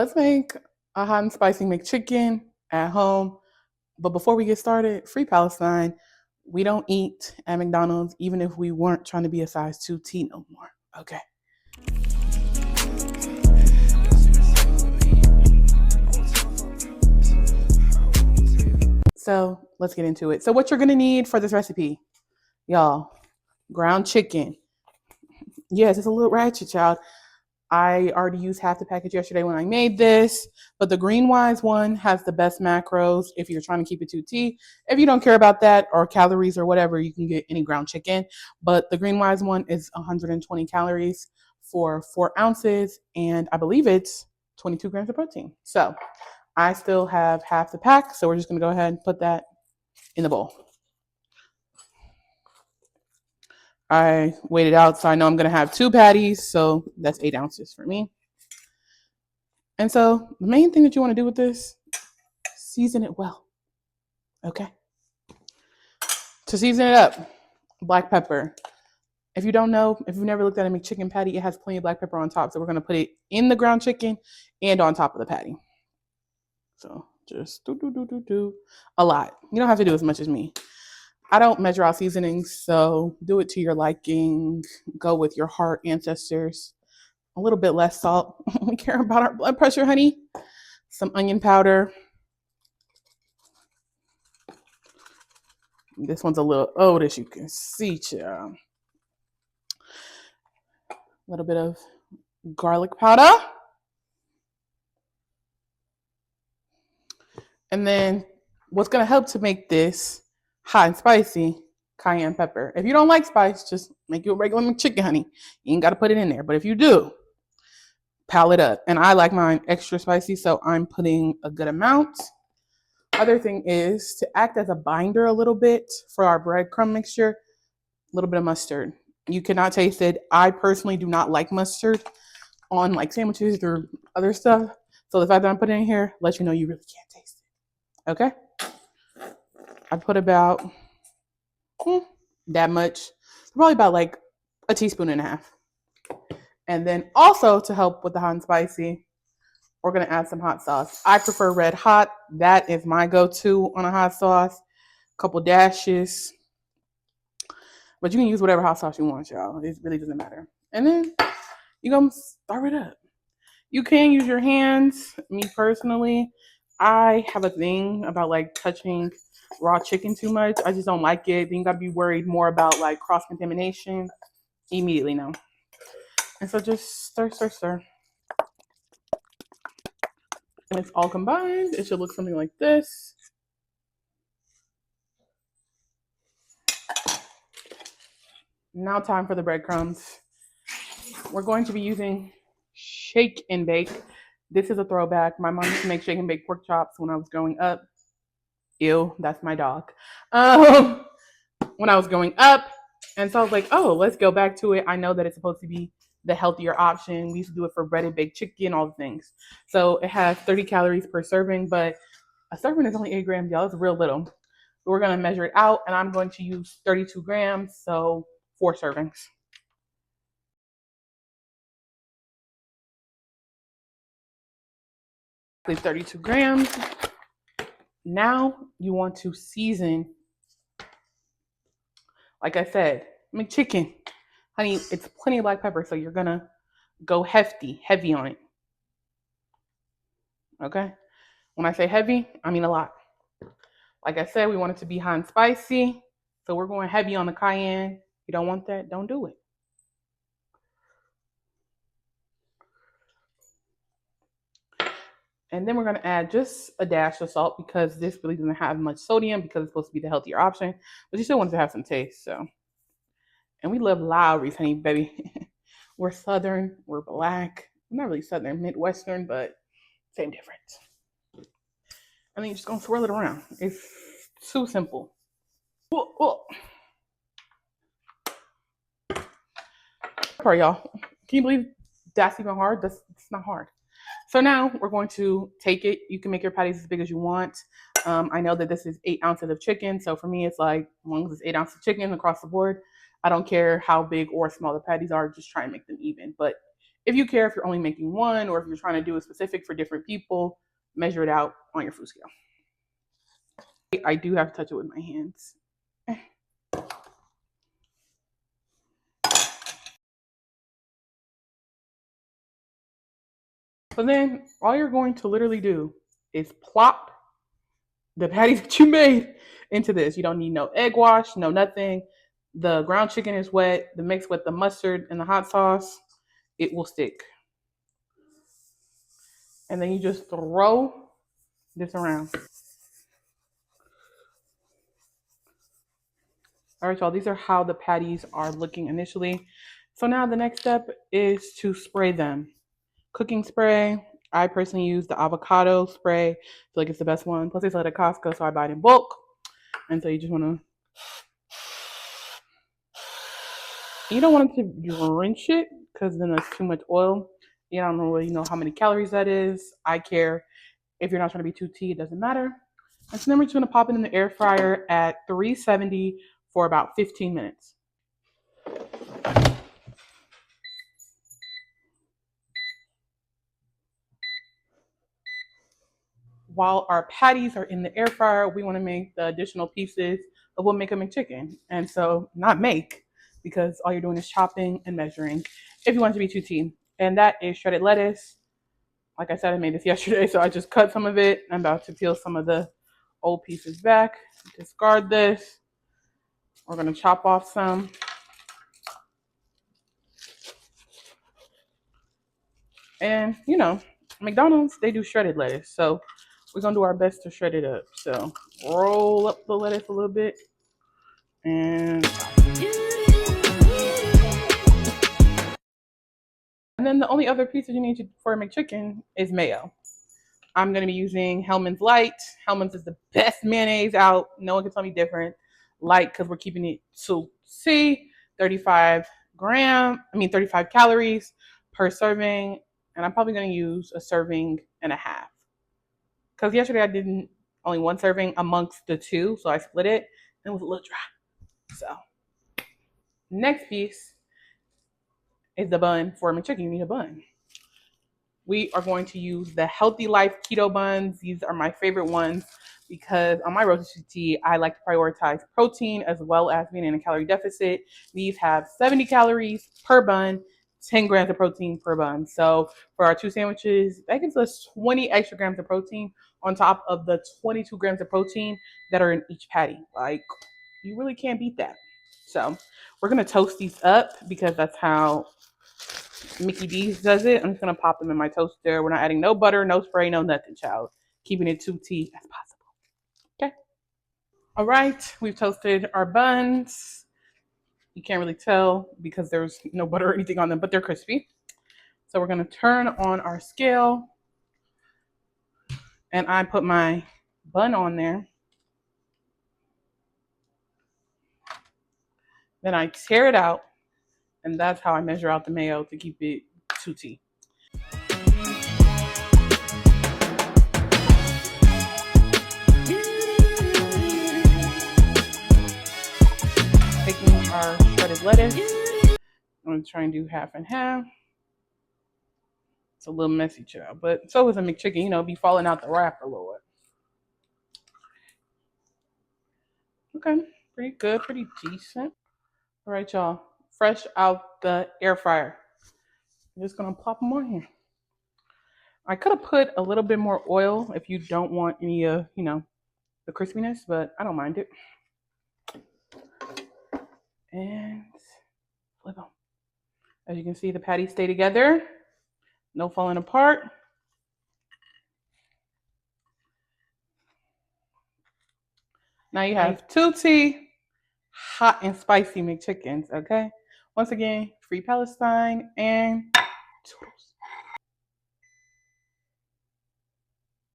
Let's make a hot and spicy McChicken at home. But before we get started, free Palestine. We don't eat at McDonald's, even if we weren't trying to be a size 2T no more. Okay. So let's get into it. So, what you're going to need for this recipe, y'all, ground chicken. Yes, it's a little ratchet, child. I already used half the package yesterday when I made this, but the green wise one has the best macros if you're trying to keep it 2T. If you don't care about that or calories or whatever, you can get any ground chicken. But the green wise one is 120 calories for 4 ounces, and I believe it's 22 grams of protein. So I still have half the pack, so we're just gonna go ahead and put that in the bowl. I weighed it out, so I know I'm gonna have 2 patties, so that's 8 ounces for me. And so the main thing that you want to do with this, season it well. Okay. To season it up, black pepper. If you don't know, if you've never looked at a McChicken patty, it has plenty of black pepper on top. So we're going to put it in the ground chicken and on top of the patty. So just do a lot. You don't have to do as much as me. I don't measure out seasonings, so do it to your liking. Go with your heart ancestors. A little bit less salt. We care about our blood pressure, honey. Some onion powder. This one's a little old, as you can see, child. A little bit of garlic powder. And then what's going to help to make this hot and spicy, cayenne pepper. If you don't like spice, just make you a regular McChicken, honey. You ain't got to put it in there. But if you do, pile it up. And I like mine extra spicy, so I'm putting a good amount. Other thing is to act as a binder a little bit for our breadcrumb mixture, a little bit of mustard. You cannot taste it. I personally do not like mustard on like sandwiches or other stuff. So the fact that I'm putting it in here lets you know you really can't taste it. Okay? I put about that much, probably about like a teaspoon and a half. And then also to help with the hot and spicy, we're going to add some hot sauce. I prefer red hot. That is my go-to on a hot sauce. A couple dashes. But you can use whatever hot sauce you want, y'all. It really doesn't matter. And then you're going to stir it up. You can use your hands. Me personally, I have a thing about like touching raw chicken too much. I just don't like it. Then you got to be worried more about like cross-contamination. Immediately no. And so just stir, stir, stir. And it's all combined. It should look something like this. Now time for the breadcrumbs. We're going to be using shake and bake. This is a throwback. My mom used to make shake and bake pork chops when I was growing up. Ew, that's my dog. When I was growing up. And so I was like, oh, let's go back to it. I know that it's supposed to be the healthier option. We used to do it for breaded baked chicken, all the things. So it has 30 calories per serving, but a serving is only 8 grams, y'all. It's real little. But we're going to measure it out, and I'm going to use 32 grams, so 4 servings. 32 grams. Now you want to season. Like I said, McChicken. Honey, it's plenty of black pepper, so you're going to go heavy on it. Okay? When I say heavy, I mean a lot. Like I said, we want it to be hot and spicy, so we're going heavy on the cayenne. If you don't want that, don't do it. And then we're going to add just a dash of salt because this really doesn't have much sodium because it's supposed to be the healthier option. But you still want it to have some taste. So, and we love Lowry's, honey, baby. We're Southern. We're Black. I'm not really Southern, Midwestern, but same difference. And then you're just going to swirl it around. It's too simple. Part, y'all. Can you believe that's even hard? It's not hard. So now we're going to take it. You can make your patties as big as you want. I know that this is 8 ounces of chicken. So for me, it's like, as long as it's 8 ounces of chicken across the board, I don't care how big or small the patties are. Just try and make them even. But if you care if you're only making one or if you're trying to do a specific for different people, measure it out on your food scale. I do have to touch it with my hands. So then all you're going to literally do is plop the patties that you made into this. You don't need no egg wash, no nothing. The ground chicken is wet. The mix with the mustard and the hot sauce, it will stick. And then you just throw this around. All right, y'all, these are how the patties are looking initially. So now the next step is to spray them. Cooking spray. I personally use the avocado spray. I feel like it's the best one. Plus, it's at Costco, so I buy it in bulk. And so you just want to. You don't want to drench it because then that's too much oil. You don't really know how many calories that is. I care. If you're not trying to be too tea, it doesn't matter. And so then we're just going to pop it in the air fryer at 370 for about 15 minutes. While our patties are in the air fryer, we want to make the additional pieces of what make a McChicken. And so, not make, because all you're doing is chopping and measuring if you want it to be too tea. And that is shredded lettuce. Like I said, I made this yesterday, so I just cut some of it. I'm about to peel some of the old pieces back. Discard this. We're going to chop off some. And, you know, McDonald's, they do shredded lettuce. So we're going to do our best to shred it up. So roll up the lettuce a little bit. And then the only other pieces you need for a McChicken is mayo. I'm going to be using Hellmann's Light. Hellmann's is the best mayonnaise out. No one can tell me different. Light because we're keeping it to C, 35 calories per serving. And I'm probably going to use a serving and a half. Because yesterday I did only one serving amongst the two, so I split it. And it was a little dry. So next piece is the bun for McChicken. You need a bun. We are going to use the Healthy Life Keto buns. These are my favorite ones because on my road to tea, I like to prioritize protein as well as being in a calorie deficit. These have 70 calories per bun, 10 grams of protein per bun. So for our two sandwiches, that gives us 20 extra grams of protein on top of the 22 grams of protein that are in each patty. Like, you really can't beat that. So we're going to toast these up because that's how Mickey D's does it. I'm just going to pop them in my toaster. We're not adding no butter, no spray, no nothing, child. Keeping it 2T as possible. Okay. All right. We've toasted our buns. You can't really tell because there's no butter or anything on them, but they're crispy. So we're going to turn on our scale. And I put my bun on there. Then I tear it out. And that's how I measure out the mayo to keep it 2T. Taking our shredded lettuce. I'm going to try and do half and half. It's a little messy, child. But so is a McChicken, you know, be falling out the wrap a little bit. Okay, pretty good, pretty decent. All right, y'all. Fresh out the air fryer. I'm just going to plop them on here. I could have put a little bit more oil if you don't want any of, the crispiness, but I don't mind it. And flip them. As you can see, the patties stay together. No falling apart. Now you have 2T hot and spicy McChickens, okay? Once again, free Palestine and toodles.